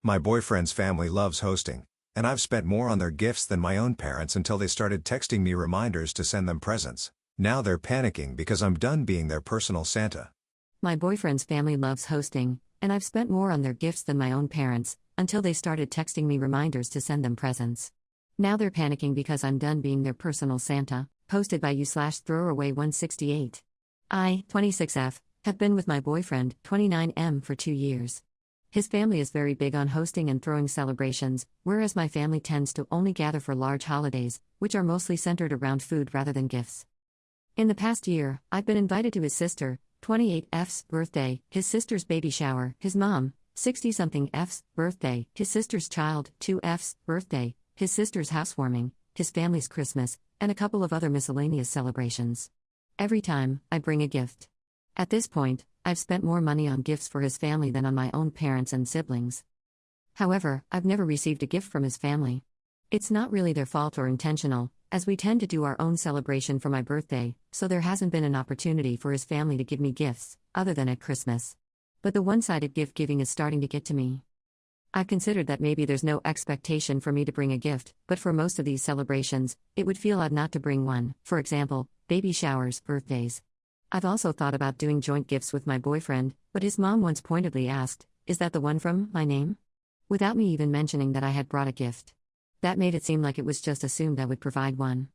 My boyfriend's family loves hosting, and I've spent more on their gifts than my own parents until they started texting me reminders to send them presents. Now they're panicking because I'm done being their personal Santa. My boyfriend's family loves hosting, and I've spent more on their gifts than my own parents, until they started texting me reminders to send them presents. Now they're panicking because I'm done being their personal Santa. Posted by you/throwaway168. I, 26F, have been with my boyfriend, 29M, for 2 years. His family is very big on hosting and throwing celebrations, whereas my family tends to only gather for large holidays, which are mostly centered around food rather than gifts. In the past year, I've been invited to his sister, 28F's birthday, his sister's baby shower, his mom, 60-something F's birthday, his sister's child, 2F's birthday, his sister's housewarming, his family's Christmas, and a couple of other miscellaneous celebrations. Every time, I bring a gift. At this point, I've spent more money on gifts for his family than on my own parents and siblings. However, I've never received a gift from his family. It's not really their fault or intentional, as we tend to do our own celebration for my birthday, so there hasn't been an opportunity for his family to give me gifts, other than at Christmas. But the one-sided gift giving is starting to get to me. I've considered that maybe there's no expectation for me to bring a gift, but for most of these celebrations, it would feel odd not to bring one, for example, baby showers, birthdays. I've also thought about doing joint gifts with my boyfriend, but his mom once pointedly asked, "Is that the one from my name?" without me even mentioning that I had brought a gift. That made it seem like it was just assumed I would provide one.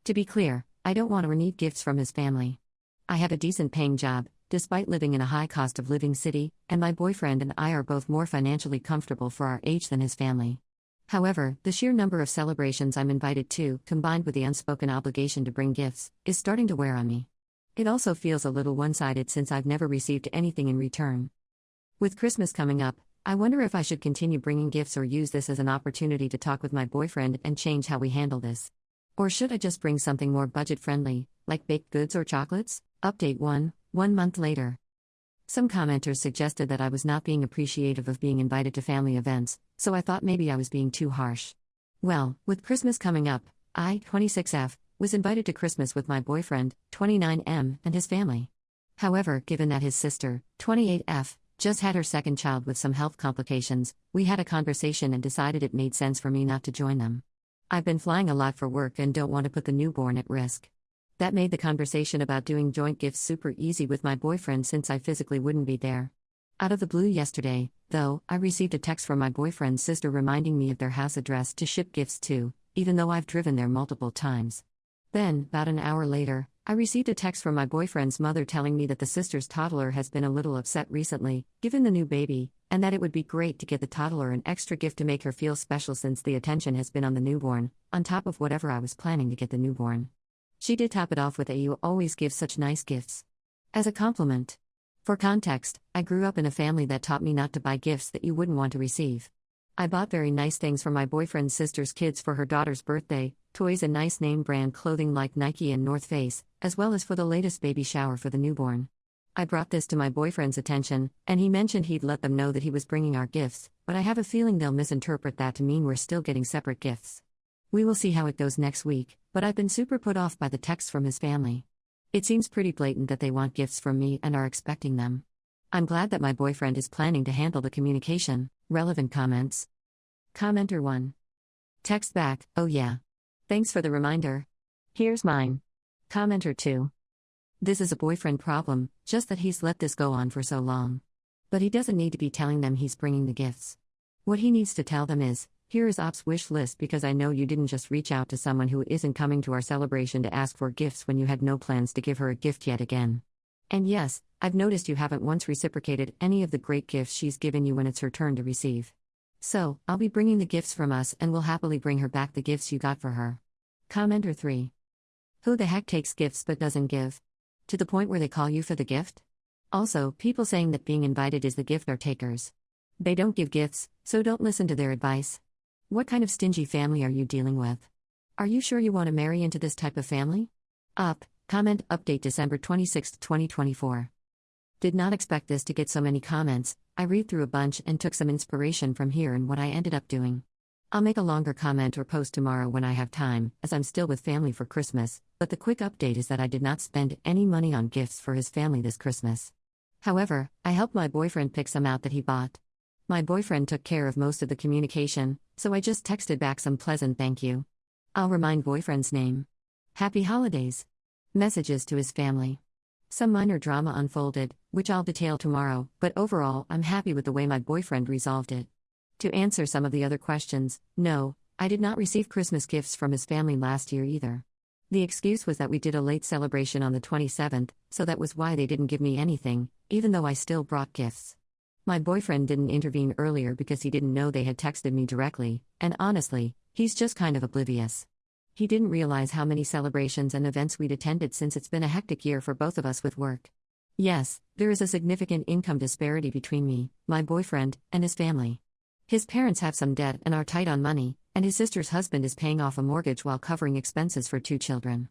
To be clear, I don't want or need gifts from his family. I have a decent paying job, despite living in a high cost of living city, and my boyfriend and I are both more financially comfortable for our age than his family. However, the sheer number of celebrations I'm invited to, combined with the unspoken obligation to bring gifts, is starting to wear on me. It also feels a little one-sided since I've never received anything in return. With Christmas coming up, I wonder if I should continue bringing gifts or use this as an opportunity to talk with my boyfriend and change how we handle this. Or should I just bring something more budget-friendly, like baked goods or chocolates? Update 1 month later. Some commenters suggested that I was not being appreciative of being invited to family events, so I thought maybe I was being too harsh. Well, with Christmas coming up, I, 26F, was invited to Christmas with my boyfriend, 29M, and his family. However, given that his sister, 28F, just had her second child with some health complications, we had a conversation and decided it made sense for me not to join them. I've been flying a lot for work and don't want to put the newborn at risk. That made the conversation about doing joint gifts super easy with my boyfriend since I physically wouldn't be there. Out of the blue yesterday, though, I received a text from my boyfriend's sister reminding me of their house address to ship gifts to, even though I've driven there multiple times. Then, about an hour later, I received a text from my boyfriend's mother telling me that the sister's toddler has been a little upset recently, given the new baby, and that it would be great to get the toddler an extra gift to make her feel special since the attention has been on the newborn, on top of whatever I was planning to get the newborn. She did top it off with "You always give such nice gifts," as a compliment. For context, I grew up in a family that taught me not to buy gifts that you wouldn't want to receive. I bought very nice things for my boyfriend's sister's kids for her daughter's birthday, toys and nice name brand clothing like Nike and North Face, as well as for the latest baby shower for the newborn. I brought this to my boyfriend's attention, and he mentioned he'd let them know that he was bringing our gifts, but I have a feeling they'll misinterpret that to mean we're still getting separate gifts. We will see how it goes next week, but I've been super put off by the texts from his family. It seems pretty blatant that they want gifts from me and are expecting them. I'm glad that my boyfriend is planning to handle the communication. Relevant comments. Commenter 1. Text back, "Oh yeah. Thanks for the reminder. Here's mine." Commenter 2. This is a boyfriend problem, just that he's let this go on for so long. But he doesn't need to be telling them he's bringing the gifts. What he needs to tell them is, "Here is Op's wish list because I know you didn't just reach out to someone who isn't coming to our celebration to ask for gifts when you had no plans to give her a gift yet again. And yes, I've noticed you haven't once reciprocated any of the great gifts she's given you when it's her turn to receive. So, I'll be bringing the gifts from us and will happily bring her back the gifts you got for her." Commenter 3. Who the heck takes gifts but doesn't give? To the point where they call you for the gift? Also, people saying that being invited is the gift are takers. They don't give gifts, so don't listen to their advice. What kind of stingy family are you dealing with? Are you sure you want to marry into this type of family? Up, comment update December 26, 2024. Did not expect this to get so many comments. I read through a bunch and took some inspiration from here and what I ended up doing. I'll make a longer comment or post tomorrow when I have time, as I'm still with family for Christmas, but the quick update is that I did not spend any money on gifts for his family this Christmas. However, I helped my boyfriend pick some out that he bought. My boyfriend took care of most of the communication, so I just texted back some pleasant thank you. I'll remind boyfriend's name. Happy holidays. Messages to his family. Some minor drama unfolded, which I'll detail tomorrow, but overall, I'm happy with the way my boyfriend resolved it. To answer some of the other questions, no, I did not receive Christmas gifts from his family last year either. The excuse was that we did a late celebration on the 27th, so that was why they didn't give me anything, even though I still brought gifts. My boyfriend didn't intervene earlier because he didn't know they had texted me directly, and honestly, he's just kind of oblivious. He didn't realize how many celebrations and events we'd attended since it's been a hectic year for both of us with work. Yes, there is a significant income disparity between me, my boyfriend, and his family. His parents have some debt and are tight on money, and his sister's husband is paying off a mortgage while covering expenses for 2 children.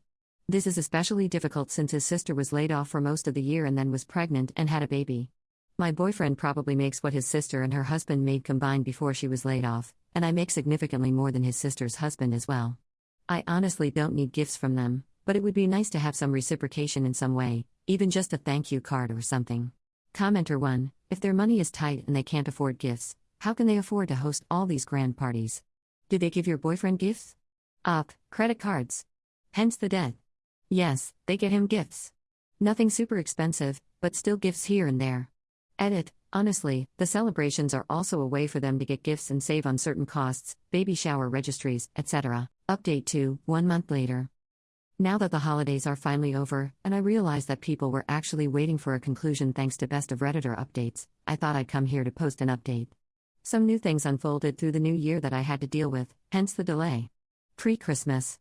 This is especially difficult since his sister was laid off for most of the year and then was pregnant and had a baby. My boyfriend probably makes what his sister and her husband made combined before she was laid off, and I make significantly more than his sister's husband as well. I honestly don't need gifts from them, but it would be nice to have some reciprocation in some way, even just a thank you card or something. Commenter 1: If their money is tight and they can't afford gifts, how can they afford to host all these grand parties? Did they give your boyfriend gifts? Credit cards. Hence the debt. Yes, they get him gifts. Nothing super expensive, but still gifts here and there. Edit: Honestly, the celebrations are also a way for them to get gifts and save on certain costs, baby shower registries, etc. Update 2, 1 month later. Now that the holidays are finally over, and I realized that people were actually waiting for a conclusion thanks to Best of Redditor updates, I thought I'd come here to post an update. Some new things unfolded through the new year that I had to deal with, hence the delay. Pre-Christmas.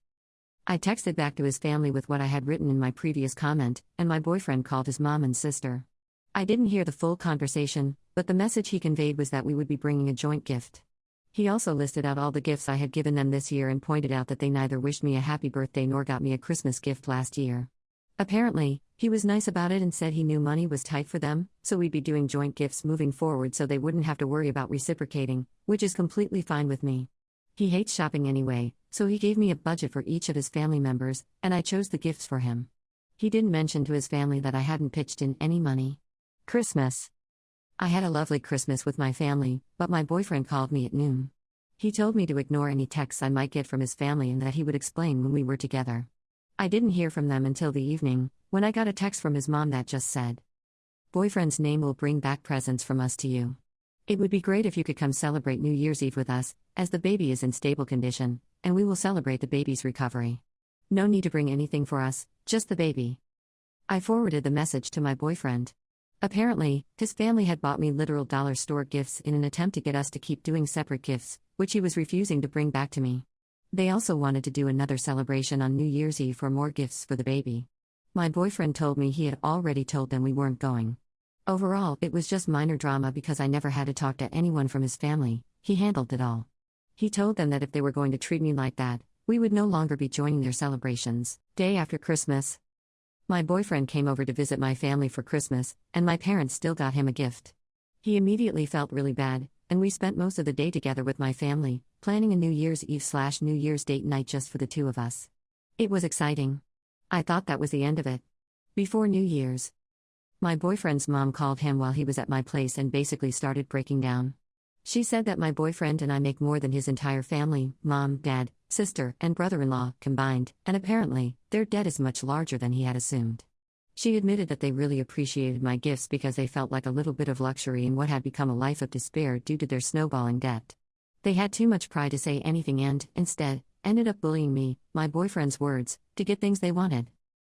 I texted back to his family with what I had written in my previous comment, and my boyfriend called his mom and sister. I didn't hear the full conversation, but the message he conveyed was that we would be bringing a joint gift. He also listed out all the gifts I had given them this year and pointed out that they neither wished me a happy birthday nor got me a Christmas gift last year. Apparently, he was nice about it and said he knew money was tight for them, so we'd be doing joint gifts moving forward so they wouldn't have to worry about reciprocating, which is completely fine with me. He hates shopping anyway, so he gave me a budget for each of his family members, and I chose the gifts for him. He didn't mention to his family that I hadn't pitched in any money. Christmas. I had a lovely Christmas with my family, but my boyfriend called me at noon. He told me to ignore any texts I might get from his family and that he would explain when we were together. I didn't hear from them until the evening, when I got a text from his mom that just said, "Boyfriend's name will bring back presents from us to you. It would be great if you could come celebrate New Year's Eve with us, as the baby is in stable condition, and we will celebrate the baby's recovery. No need to bring anything for us, just the baby." I forwarded the message to my boyfriend. Apparently, his family had bought me literal dollar store gifts in an attempt to get us to keep doing separate gifts, which he was refusing to bring back to me. They also wanted to do another celebration on New Year's Eve for more gifts for the baby. My boyfriend told me he had already told them we weren't going. Overall, it was just minor drama because I never had to talk to anyone from his family. He handled it all. He told them that if they were going to treat me like that, we would no longer be joining their celebrations. Day after Christmas. My boyfriend came over to visit my family for Christmas, and my parents still got him a gift. He immediately felt really bad, and we spent most of the day together with my family, planning a New Year's Eve/New Year's date night just for the two of us. It was exciting. I thought that was the end of it. Before New Year's, my boyfriend's mom called him while he was at my place and basically started breaking down. She said that my boyfriend and I make more than his entire family, mom, dad, sister, and brother-in-law, combined, and apparently, their debt is much larger than he had assumed. She admitted that they really appreciated my gifts because they felt like a little bit of luxury in what had become a life of despair due to their snowballing debt. They had too much pride to say anything and, instead, ended up bullying me, my boyfriend's words, to get things they wanted.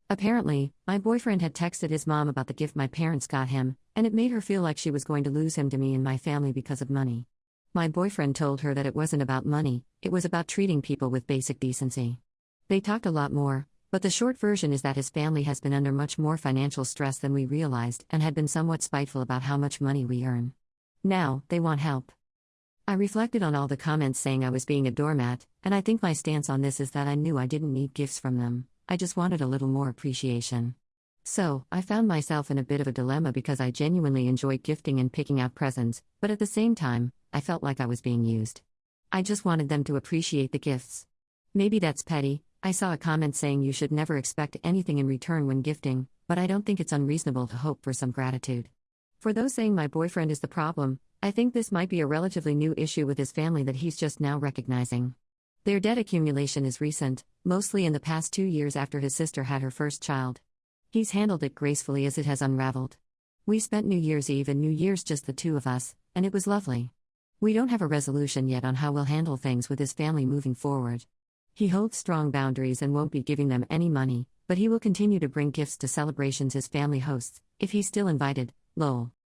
Apparently, my boyfriend had texted his mom about the gift my parents got him, and it made her feel like she was going to lose him to me and my family because of money. My boyfriend told her that it wasn't about money, it was about treating people with basic decency. They talked a lot more, but the short version is that his family has been under much more financial stress than we realized and had been somewhat spiteful about how much money we earn. Now, they want help. I reflected on all the comments saying I was being a doormat, and I think my stance on this is that I knew I didn't need gifts from them. I just wanted a little more appreciation. So, I found myself in a bit of a dilemma because I genuinely enjoy gifting and picking out presents, but at the same time, I felt like I was being used. I just wanted them to appreciate the gifts. Maybe that's petty. I saw a comment saying you should never expect anything in return when gifting, but I don't think it's unreasonable to hope for some gratitude. For those saying my boyfriend is the problem, I think this might be a relatively new issue with his family that he's just now recognizing. Their debt accumulation is recent, mostly in the past 2 years after his sister had her first child. He's handled it gracefully as it has unraveled. We spent New Year's Eve and New Year's just the two of us, and it was lovely. We don't have a resolution yet on how we'll handle things with his family moving forward. He holds strong boundaries and won't be giving them any money, but he will continue to bring gifts to celebrations his family hosts, if he's still invited, lol.